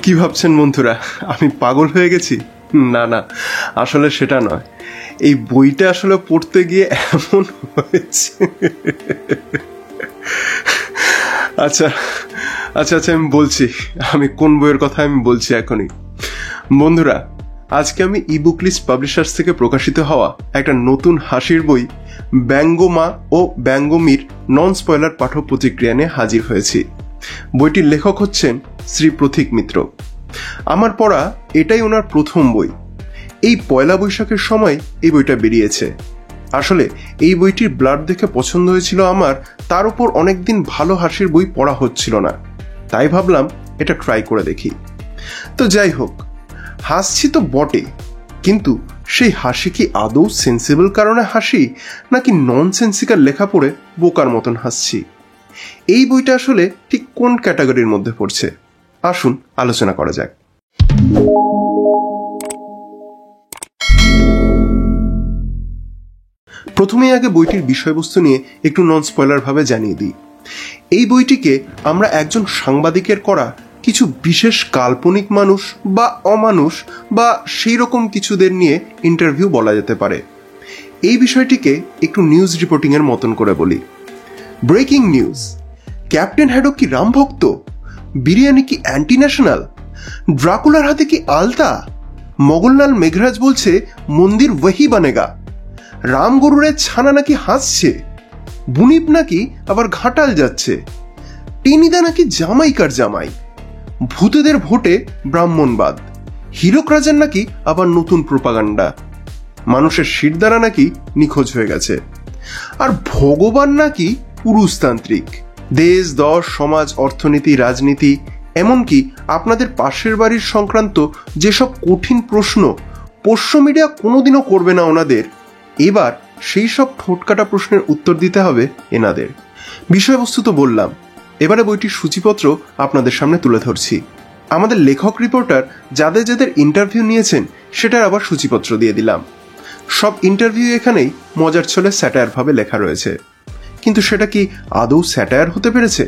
কি ভাবছেন বন্ধুরা, আমি পাগল হয়ে গেছি? না না, আসলে সেটা নয়। এই বইটা আসলে পড়তে গিয়ে এমন হয়েছে। আচ্ছা আচ্ছা আচ্ছা আমি বলছি, আমি কোন বইয়ের কথা আমি বলছি এখনই। বন্ধুরা, আজকে আমি ইবুক লিস্ট পাবলিশার্স থেকে প্রকাশিত হওয়া একটা নতুন হাসির বই ব্যঙ্গমা ও ব্যঙ্গমীর নন স্পয়লার পাঠক প্রতিক্রিয়া নিয়ে হাজির হয়েছি। বইটির লেখক হচ্ছেন শ্রী প্রতীক মিত্র। আমার পড়া এটাই ওনার প্রথম বই। এই পয়লা বৈশাখের সময় এই বইটা বেরিয়েছে। আসলে এই বইটির ব্লাড দেখে পছন্দ হয়েছিল আমার, তার উপর অনেকদিন ভালো হাসির বই পড়া হচ্ছিল না, তাই ভাবলাম এটা ট্রাই করে দেখি। তো যাই হোক, হাসছি তো বটে, কিন্তু সেই হাসি কি আদৌ সেন্সিবল কারণে হাসি, নাকি নন সেন্সিকাল লেখা পড়ে বোকার মতন হাসছি? এই বইটা আসলে ঠিক কোন ক্যাটাগরির মধ্যে পড়ছে, আসুন আলোচনা করা যাক। প্রথমেই আগে বইটির বিষয়বস্তু নিয়ে একটু নন স্পয়লার ভাবে জানিয়ে দিই। এই বইটিকে আমরা একজন সাংবাদিকের করা কিছু বিশেষ কাল্পনিক মানুষ বা অমানুষ বা সেই রকম কিছুদের নিয়ে ইন্টারভিউ বলা যেতে পারে। এই বিষয়টিকে একটু নিউজ রিপোর্টিং এর মতন করে বলি। ব্রেকিং নিউজ, ক্যাপ্টেন হ্যাডক কি রামভক্ত? বিরিয়ানি কি অ্যান্টি ন্যাশনাল? ড্রাকুলার হাতে কি আলতা? মোগললাল মেঘরাজ বলছে মন্দির ওয়াহি বানেগা। রাম গরুরের ছানা নাকি হাসছে। বুনিপ নাকি আবার ঘাটাল যাচ্ছে। টেনিদা নাকি জামাইকার জামাই। ভূতেদের ভোটে ব্রাহ্মণবাদ। হীরক রাজার নাকি আবার নতুন প্রোপাগান্ডা। মানুষের শিরদাঁড়া নাকি নিখোঁজ হয়ে গেছে। আর ভগবান নাকি পুরুষতান্ত্রিক। দেশ, দশ, সমাজ, অর্থনীতি, রাজনীতি, এমনকি আপনাদের পাশের বাড়ির সংক্রান্ত যেসব কঠিন প্রশ্ন পোষ্য মিডিয়া কোনোদিনও করবে না ওনাদের, এবার সেই সব ঠোঁটকাটা প্রশ্নের উত্তর দিতে হবে এনাদের। বিষয়বস্তু তো বললাম, এবারে বইটির সূচিপত্র আপনাদের সামনে তুলে ধরছি। আমাদের লেখক রিপোর্টার যাদের যাদের ইন্টারভিউ নিয়েছেন সেটার আবার সূচিপত্র দিয়ে দিলাম। সব ইন্টারভিউ এখানেই মজার ছলে স্যাটায়ার ভাবে লেখা রয়েছে, কিন্তু সেটা কি আদৌ স্যাটায়ার হতে পেরেছে?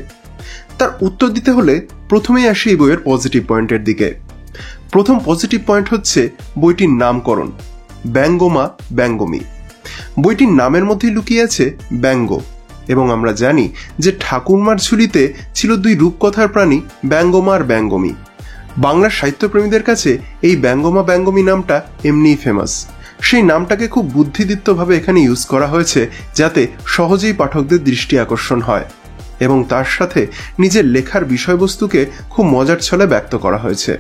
তার উত্তর দিতে হলে প্রথমেই আসি এই বইয়ের পজিটিভ পয়েন্টের দিকে। প্রথম পজিটিভ পয়েন্ট হচ্ছে বইটির নামকরণ, ব্যঙ্গমা ব্যঙ্গমী। বইটির নামের মধ্যেই লুকিয়ে আছে ব্যঙ্গ, এবং আমরা জানি যে ঠাকুরমার ঝুলিতে ছিল দুই রূপকথার প্রাণী ব্যঙ্গমা আর ব্যঙ্গমী। বাংলার সাহিত্যপ্রেমীদের কাছে এই ব্যঙ্গমা ব্যঙ্গমী নামটা এমনিই ফেমাস। সেই নামটাকে খুব বুদ্ধিদীপ্তভাবে এখানে ইউজ করা হয়েছে যাতে সহজেই পাঠকদের দৃষ্টি আকর্ষণ হয়, এবং তার সাথে নিজের লেখার বিষয়বস্তুকে খুব মজার ছলে ব্যক্ত করা হয়েছে।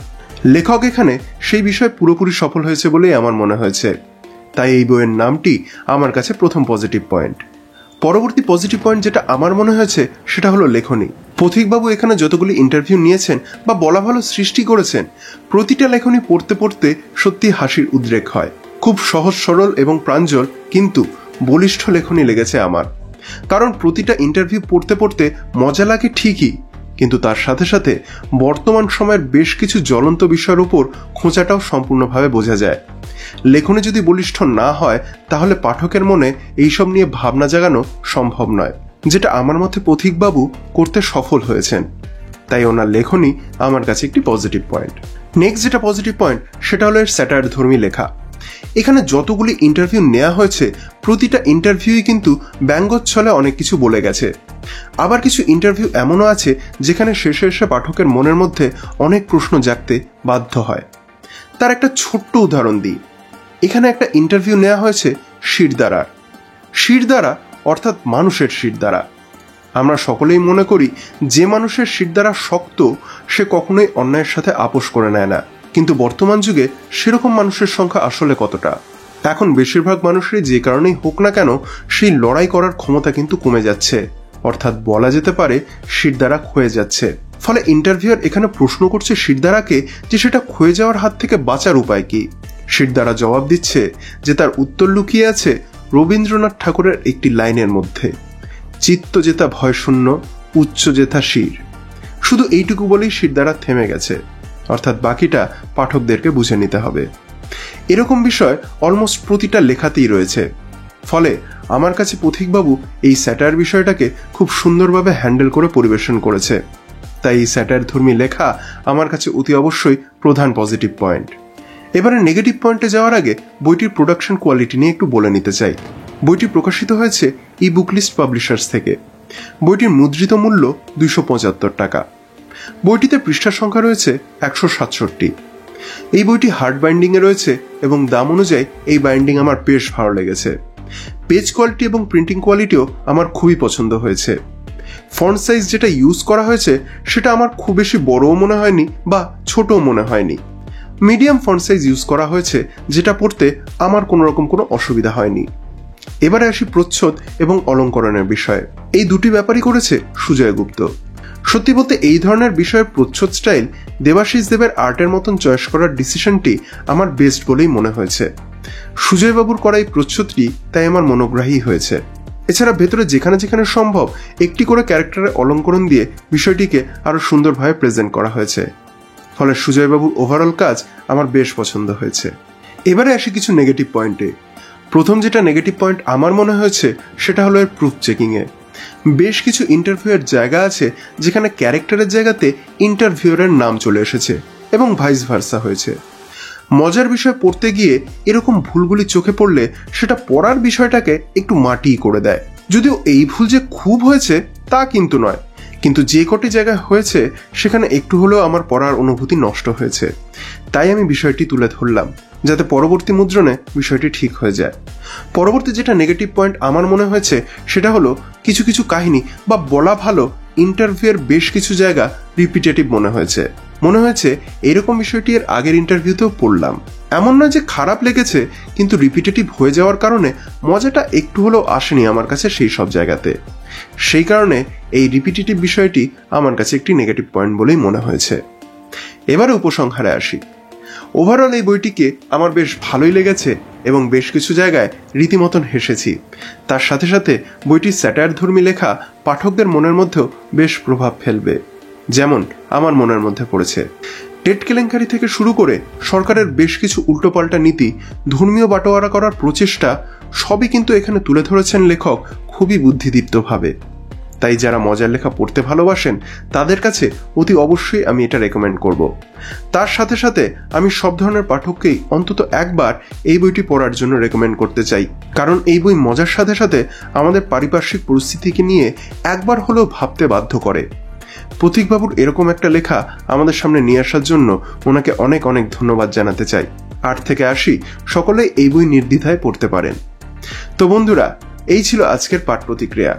লেখক এখানে সেই বিষয় পুরোপুরি সফল হয়েছে বলেই আমার মনে হয়েছে, তাই এই বইয়ের নামটি আমার কাছে প্রথম পজিটিভ পয়েন্ট। পরবর্তী পজিটিভ পয়েন্ট যেটা আমার মনে হয়েছে সেটা হলো লেখনী। পথিকবাবু এখানে যতগুলি ইন্টারভিউ নিয়েছেন বা বলা ভালো সৃষ্টি করেছেন, প্রতিটা লেখনী পড়তে পড়তে সত্যি হাসির উদ্রেক হয়। খুব সহজ সরল এবং প্রাঞ্জল কিন্তু বলিষ্ঠ লেখনী লেগেছে আমার। কারণ প্রতিটা ইন্টারভিউ পড়তে পড়তে মজা লাগে ঠিকই, কিন্তু তার সাথে সাথে বর্তমান সময়ের বেশ কিছু জ্বলন্ত বিষয়ের উপর খোঁচাটাও সম্পূর্ণভাবে বোঝা যায়। লেখনী যদি বলিষ্ঠ না হয় তাহলে পাঠকের মনে এইসব নিয়ে ভাবনা জাগানো সম্ভব নয়, যেটা আমার মতে পথিকবাবু করতে সফল হয়েছেন। তাই ওনার লেখনী আমার কাছে একটি পজিটিভ পয়েন্ট। নেক্সট যেটা পজিটিভ পয়েন্ট সেটা হলো এর স্যাটায়ার ধর্মী লেখা। এখানে যতগুলি ইন্টারভিউ নেওয়া হয়েছে প্রতিটা ইন্টারভিউই কিন্তু ব্যঙ্গচ্ছলে অনেক কিছু বলে গেছে। আবার কিছু ইন্টারভিউ এমনও আছে যেখানে শেষে এসে পাঠকের মনের মধ্যে অনেক প্রশ্ন জাগতে বাধ্য হয়। তার একটা ছোট্ট উদাহরণ দিই। এখানে একটা ইন্টারভিউ নেওয়া হয়েছে শিরদাঁড়ার। শিরদাঁড়া অর্থাৎ মানুষের শিরদাঁড়া। আমরা সকলেই মনে করি যে মানুষের শিরদাঁড়া শক্ত সে কখনোই অন্যায়ের সাথে আপোষ করে নেয় না, কিন্তু বর্তমান যুগে সেরকম মানুষের সংখ্যা আসলে কতটা? এখন বেশিরভাগ মানুষেরই যে কারণেই হোক না কেন সেই লড়াই করার ক্ষমতা কিন্তু কমে যাচ্ছে, অর্থাৎ বলা যেতে পারে শিরদাঁড়া ক্ষয়ে যাচ্ছে। ফলে ইন্টারভিউয়ার এখানে প্রশ্ন করছে শিরদাঁড়াকে যে সেটা ক্ষয়ে যাওয়ার হাত থেকে বাঁচার উপায় কি। শিরদাঁড়া জবাব দিচ্ছে যে তার উত্তর লুকিয়ে আছে রবীন্দ্রনাথ ঠাকুরের একটি লাইনের মধ্যে, চিত্ত যেথা ভয়শূন্য, উচ্চ যেথা শির। শুধু এইটুকু বলেই শিরদাঁড়া থেমে গেছে, অর্থাৎ বাকিটা পাঠকদেরকে বুঝে নিতে হবে। এরকম বিষয় অলমোস্ট প্রতিটা লেখাতেই রয়েছে। ফলে আমার কাছে পথিকবাবু এই স্যাটায়ার বিষয়টাকে খুব সুন্দরভাবে হ্যান্ডেল করে পরিবেশন করেছে। তাই এই স্যাটায়ার ধর্মী লেখা আমার কাছে অতি অবশ্যই প্রধান পজিটিভ পয়েন্ট। এবারে নেগেটিভ পয়েন্টে যাওয়ার আগে বইটির প্রোডাকশন কোয়ালিটি নিয়ে একটু বলে নিতে চাই। বইটি প্রকাশিত হয়েছে বুকলিস্ট পাবলিশার্স থেকে। বইটির মুদ্রিত মূল্য 275 টাকা। বইটিতে পৃষ্ঠা সংখ্যা রয়েছে 167। এই বইটি হার্ড বাইন্ডিংয়ে রয়েছে এবং দাম অনুযায়ী এই বাইন্ডিং আমার বেশ ভালো লেগেছে। পেজ কোয়ালিটি এবং প্রিন্টিং কোয়ালিটিও আমার খুবই পছন্দ হয়েছে। ফন্ট সাইজ যেটা ইউজ করা হয়েছে সেটা আমার খুব বেশি বড়ও মনে হয়নি বা ছোটও মনে হয়নি। মিডিয়াম ফন্ট সাইজ ইউজ করা হয়েছে, যেটা পড়তে আমার কোনো রকম কোনো অসুবিধা হয়নি। এবারে আসি প্রচ্ছদ এবং অলঙ্করণের বিষয়ে। এই দুটি ব্যাপারই করেছে সুজয় গুপ্ত। সত্যি বলতে এই ধরনের বিষয়ে প্রচ্ছদ স্টাইল দেবাশিস দেবের আর্টের মতন চয়েস করার ডিসিশনটি আমার বেস্ট বলেই মনে হয়েছে। সুজয় বাবুর করা এই প্রচ্ছদটি তাই আমার মনোগ্রাহী হয়েছে। এছাড়া ভেতরে যেখানে যেখানে সম্ভব একটি করে ক্যারেক্টারের অলঙ্করণ দিয়ে বিষয়টিকে আরো সুন্দরভাবে প্রেজেন্ট করা হয়েছে। ফলে সুজয় বাবুর ওভারঅল কাজ আমার বেশ পছন্দ হয়েছে। এবারে আসি কিছু নেগেটিভ পয়েন্টে। প্রথম যেটা নেগেটিভ পয়েন্ট আমার মনে হয়েছে সেটা হলো এর প্রুফ চেকিংয়ে। বেশ কিছু ইন্টারভিউয়ের জায়গা আছে যেখানে ক্যারেক্টারের জায়গাতে ইন্টারভিউয়ারের নাম চলে এসেছে এবং ভাইস ভার্সা হয়েছে। মজার বিষয় পড়তে গিয়ে এরকম ভুলগুলি চোখে পড়লে সেটা পড়ার বিষয়টাকে একটু মাটি করে দেয়। যদিও এই ভুল যে খুব হয়েছে তা কিন্তু নয়, কিন্তু যে কটি জায়গায় হয়েছে সেখানে একটু হলেও আমার পড়ার অনুভূতি নষ্ট হয়েছে। তাই আমি বিষয়টি তুলে ধরলাম যাতে পরবর্তী মুদ্রণে বিষয়টি ঠিক হয়ে যায়। পরবর্তী যেটা নেগেটিভ পয়েন্ট আমার মনে হয়েছে সেটা হলো কিছু কিছু কাহিনী বা বলা ভালো ইন্টারভিউয়ের বেশ কিছু জায়গা রিপিটেটিভ মনে হয়েছে এরকম বিষয়টি এর আগের ইন্টারভিউতেও পড়লাম। এমন নয় যে খারাপ লেগেছে, কিন্তু রিপিটেটিভ হয়ে যাওয়ার কারণে মজাটা একটু হলেও আসেনি আমার কাছে সেই সব জায়গাতে। সেই কারণে এই রিপিটেটিভ বিষয়টি আমার কাছে একটি নেগেটিভ পয়েন্ট বলেই মনে হয়েছে। এবারে উপসংহারে আসি। ওভারঅল এই বইটিকে আমার বেশ ভালোই লেগেছে এবং বেশ কিছু জায়গায় রীতিমতন হেসেছি। তার সাথে সাথে বইটির স্যাটায়ার ধর্মী লেখা পাঠকদের মনের মধ্যেও বেশ প্রভাব ফেলবে, যেমন আমার মনের মধ্যে পড়েছে। টেট কেলেঙ্কারি থেকে শুরু করে সরকারের বেশ কিছু উল্টোপাল্টা নীতি, ধর্মীয় বাটোয়ারা করার প্রচেষ্টা সবই কিন্তু এখানে তুলে ধরেছেন লেখক খুবই বুদ্ধিদীপ্তভাবে। তাই যারা মজার লেখা পড়তে ভালোবাসেন তাদের কাছে অতি অবশ্যই আমি এটা রেকমেন্ড করব। তার সাথে সাথে আমি সব ধরনের পাঠককেই অন্তত একবার এই বইটি পড়ার জন্য রেকমেন্ড করতে চাই, কারণ এই বই মজার সাথে সাথে আমাদের পারিপার্শ্বিক পরিস্থিতিকে নিয়ে একবার হলেও ভাবতে বাধ্য করে। পথিকবাবুর এরকম একটা লেখা আমাদের সামনে নিয়ে আসার জন্য ওনাকে অনেক অনেক ধন্যবাদ জানাতে চাই। 8 থেকে 80 সকলেই এই বই নির্দ্বিধায় পড়তে পারেন। তো বন্ধুরা, এই ছিল আজকের পাঠ প্রতিক্রিয়া।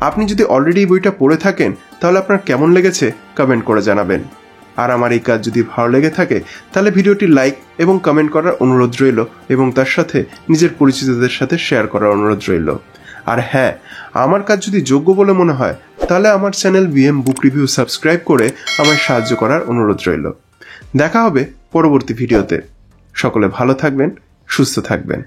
আপনি যদি অলরেডি এই বইটা পড়ে থাকেন তাহলে আপনার কেমন লেগেছে কমেন্ট করে জানাবেন। আর আমার এই কাজ যদি ভালো লেগে থাকে তাহলে ভিডিওটি লাইক এবং কমেন্ট করার অনুরোধ রইল এবং তার সাথে নিজের পরিচিতদের সাথে শেয়ার করার অনুরোধ রইল। আর হ্যাঁ, আমার কাজ যদি যোগ্য বলে মনে হয় তাহলে আমার চ্যানেল বিএম বুক রিভিউ সাবস্ক্রাইব করে আমায় সাহায্য করার অনুরোধ রইল। দেখা হবে পরবর্তী ভিডিওতে। সকলে ভালো থাকবেন, সুস্থ থাকবেন।